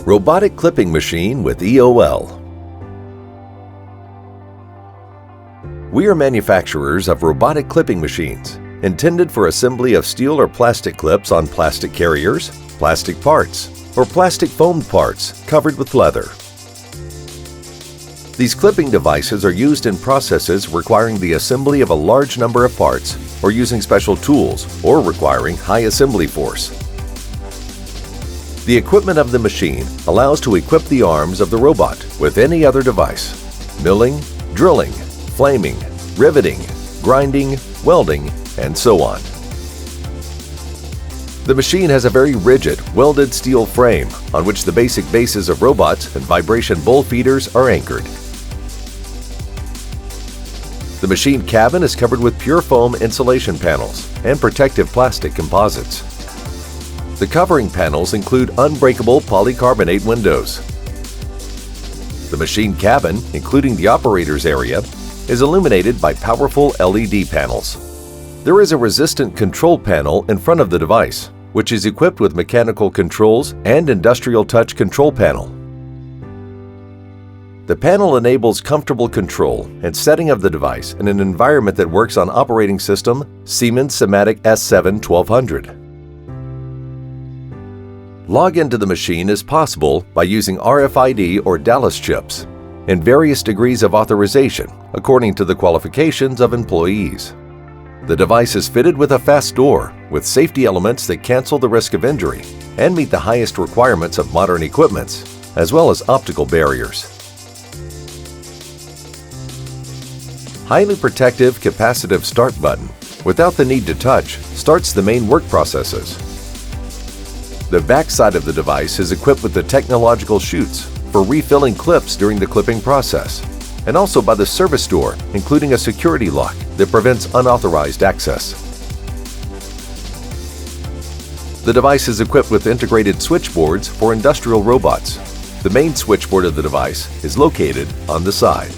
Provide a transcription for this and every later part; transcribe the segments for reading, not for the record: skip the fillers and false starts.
Robotic clipping machine with EOL. We are manufacturers of robotic clipping machines, intended for assembly of steel or plastic clips on plastic carriers, plastic parts, or plastic foamed parts covered with leather. These clipping devices are used in processes requiring the assembly of a large number of parts, or using special tools, or requiring high assembly force. The equipment of the machine allows to equip the arms of the robot with any other device: milling, drilling, flaming, riveting, grinding, welding, and so on. The machine has a very rigid, welded steel frame on which the basic bases of robots and vibration bowl feeders are anchored. The machine cabin is covered with pure foam insulation panels and protective plastic composites. The covering panels include unbreakable polycarbonate windows. The machine cabin, including the operator's area, is illuminated by powerful LED panels. There is a resistant control panel in front of the device, which is equipped with mechanical controls and industrial touch control panel. The panel enables comfortable control and setting of the device in an environment that works on operating system Siemens Simatic S7 1200. Login to the machine is possible by using RFID or Dallas chips in various degrees of authorization according to the qualifications of employees. The device is fitted with a fast door with safety elements that cancel the risk of injury and meet the highest requirements of modern equipments, as well as optical barriers. Highly protective capacitive start button, without the need to touch, starts the main work processes. The back side of the device is equipped with the technological chutes for refilling clips during the clipping process, and also by the service door, including a security lock that prevents unauthorized access. The device is equipped with integrated switchboards for industrial robots. The main switchboard of the device is located on the side.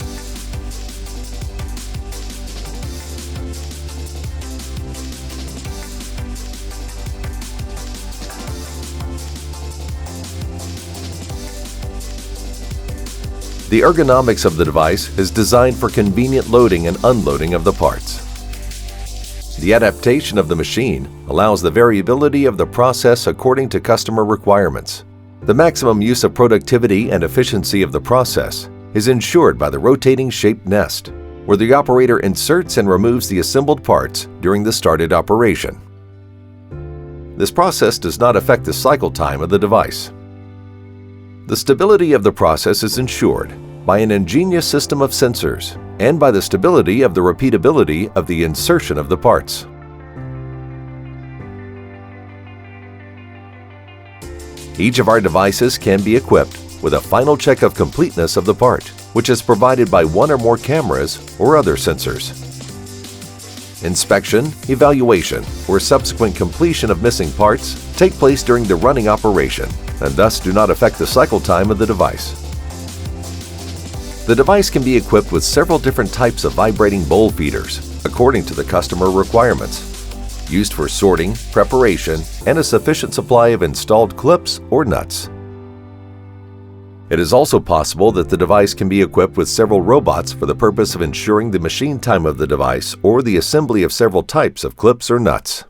The ergonomics of the device is designed for convenient loading and unloading of the parts. The adaptation of the machine allows the variability of the process according to customer requirements. The maximum use of productivity and efficiency of the process is ensured by the rotating shaped nest, where the operator inserts and removes the assembled parts during the started operation. This process does not affect the cycle time of the device. The stability of the process is ensured by an ingenious system of sensors and by the stability of the repeatability of the insertion of the parts. Each of our devices can be equipped with a final check of completeness of the part, which is provided by one or more cameras or other sensors. Inspection, evaluation, or subsequent completion of missing parts take place during the running operation and thus do not affect the cycle time of the device. The device can be equipped with several different types of vibrating bowl feeders according to the customer requirements, used for sorting, preparation, and a sufficient supply of installed clips or nuts. It is also possible that the device can be equipped with several robots for the purpose of ensuring the machine time of the device or the assembly of several types of clips or nuts.